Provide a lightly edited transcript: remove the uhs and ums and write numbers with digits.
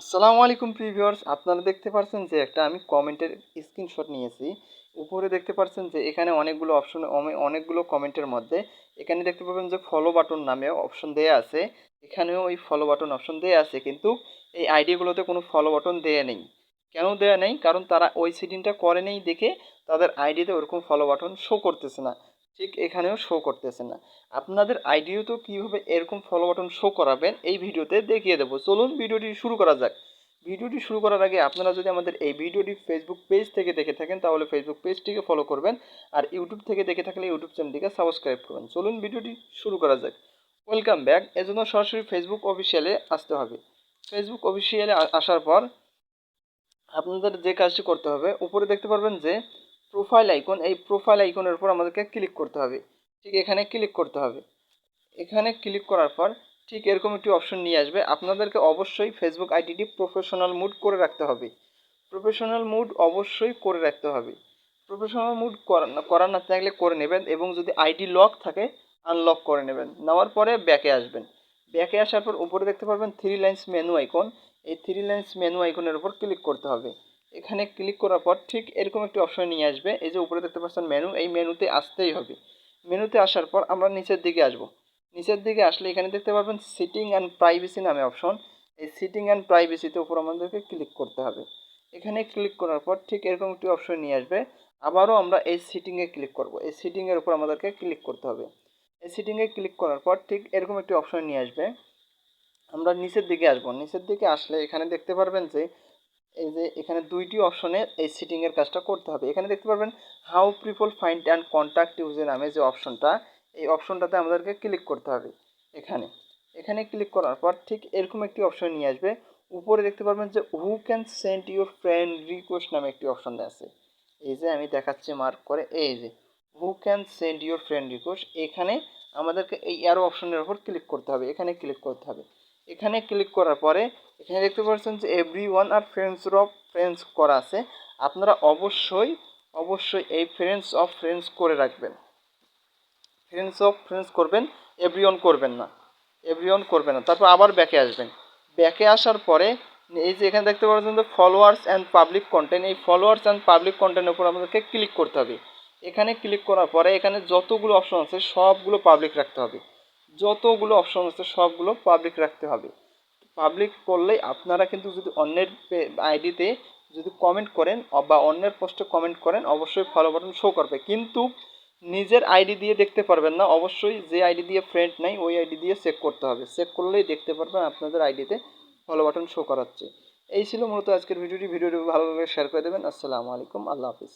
আসসালামু আলাইকুম ভিউয়ার্স, আপনারা দেখতে পাচ্ছেন যে একটা আমি কমেন্টের স্ক্রিনশট নিয়েছি। উপরে দেখতে পাচ্ছেন যে এখানে অনেকগুলো অপশন, অনেকগুলো কমেন্টের মধ্যে এখানে দেখতে পাবেন যে ফলো বাটন নামে অপশন দেয়া আছে। এখানেও ওই ফলো বাটন অপশন দেয়া আছে, কিন্তু এই আইডিগুলোতে কোনো ফলো বাটন দেয়া নেই। কেন দেয়া নেই? কারণ তারা ওই সেটিংটা করে নেই দেখে তাদের আইডিতে ওরকম ফলো বাটন শো করতেছে না। ঠিক এখানেও শো করতেছে না। আপনাদের আইডিতেও কীভাবে এরকম ফলো বাটন শো করাবেন এই ভিডিওতে দেখিয়ে দেবো। চলুন ভিডিওটি শুরু করা যাক। ভিডিওটি শুরু করার আগে আপনারা যদি আমাদের এই ভিডিওটি ফেসবুক পেজ থেকে দেখে থাকেন তাহলে ফেসবুক পেজটিকে ফলো করবেন, আর ইউটিউব থেকে দেখে থাকলে ইউটিউব চ্যানেলটিকে সাবস্ক্রাইব করবেন। চলুন ভিডিওটি শুরু করা যাক। Welcome back. এজন্য সরাসরি ফেসবুক অফিসিয়ালে আসতে হবে। ফেসবুক অফিসিয়ালে আসার পর আপনাদের যে কাজটি করতে হবে, উপরে দেখতে পারবেন যে প্রোফাইল আইকন, এই প্রোফাইল আইকনের উপর আমাদেরকে ক্লিক করতে হবে। ঠিক এখানে ক্লিক করতে হবে। এখানে ক্লিক করার পর ঠিক এরকম একটি অপশন নিয়ে আসবে। আপনাদেরকে অবশ্যই ফেসবুক আইডিটি প্রফেশনাল মুড করে রাখতে হবে। প্রফেশনাল মুড অবশ্যই করে রাখতে হবে। প্রফেশনাল মুড করা না থাকলে করে নেবেন, এবং যদি আইডি লক থাকে আনলক করে নেবেন। নেওয়ার পরে ব্যাকে আসবেন। ব্যাকে আসার পর উপরে দেখতে পারবেন থ্রি লাইন্স মেনু আইকন। এই থ্রি লাইন্স মেনু আইকনের উপর ক্লিক করতে হবে। এখানে ক্লিক করার পর ঠিক এরকম একটি অপশন নিয়ে আসবে। এই যে উপরে দেখতে পাচ্ছেন মেনু, এই মেনুতে আসতেই হবে। মেনুতে আসার পর আমরা নিচের দিকে আসব। নিচের দিকে আসলে এখানে দেখতে পারবেন সিটিং অ্যান্ড প্রাইভেসি নামে অপশন। এই সিটিং অ্যান্ড প্রাইভেসিতে উপর আমাদেরকে ক্লিক করতে হবে। এখানে ক্লিক করার পর ঠিক এরকম একটি অপশন নিয়ে আসবে। আবারও আমরা এই সিটিংয়ে ক্লিক করব। এই সিটিংয়ের উপর আমাদেরকে ক্লিক করতে হবে। এই সিটিংয়ে ক্লিক করার পর ঠিক এরকম একটি অপশন নিয়ে আসবে। আমরা নিচের দিকে আসব। নিচের দিকে আসলে এখানে দেখতে পারবেন যে এই যে এখানে দুইটি অপশনে এই সিটিংয়ের কাজটা করতে হবে। এখানে দেখতে পারবেন how people find and contact ইউজে নামে যে অপশনটা, এই অপশনটাতে আমাদেরকে ক্লিক করতে হবে। এখানে এখানে ক্লিক করার পর ঠিক এরকম একটি অপশন নিয়ে আসবে। উপরে দেখতে পারবেন যে who can send your friend request নামে একটি অপশন আছে। এই যে আমি দেখাচ্ছি মার্ক করে, এই যে who can send your friend request, এখানে আমাদেরকে এই অ্যারো অপশনের উপর ক্লিক করতে হবে। এখানে ক্লিক করতে হবে। এখানে ক্লিক করার পরে এখানে দেখতে পাচ্ছেন যে এভরি ওয়ান আর ফ্রেন্ডস করা আছে। আপনারা অবশ্যই এই ফ্রেন্ডস করে রাখবেন। ফ্রেন্ডস করবেন, এভরিওয়ান করবেন না। তারপর আবার ব্যাকে আসবেন। ব্যাকে আসার পরে এই যে এখানে দেখতে পাচ্ছেন যে ফলোয়ার্স অ্যান্ড পাবলিক কন্টেন্ট, এই ফলোয়ার্স অ্যান্ড পাবলিক কন্টেন্টের উপর আমাদেরকে ক্লিক করতে হবে। এখানে ক্লিক করার পরে এখানে যতগুলো অপশন আছে সবগুলো পাবলিক রাখতে হবে। পাবলিক করলেই আপনারা কিন্তু যদি অন্যের আইডিতে যদি কমেন্ট করেন বা অন্যের পোস্টে কমেন্ট করেন অবশ্যই ফলো বাটন শো করবে, কিন্তু নিজের আইডি দিয়ে দেখতে পারবেন না। অবশ্যই যে আইডি দিয়ে ফ্রেন্ড নাই ওই আইডি দিয়ে চেক করতে হবে। চেক করলেই দেখতে পারবেন আপনাদের আইডিতে ফলো বাটন শো করাচ্ছে। এই ছিল মূলত আজকের ভিডিওটি। ভালো লাগলে শেয়ার করে দেবেন। আসসালামু আলাইকুম, আল্লাহ হাফিজ।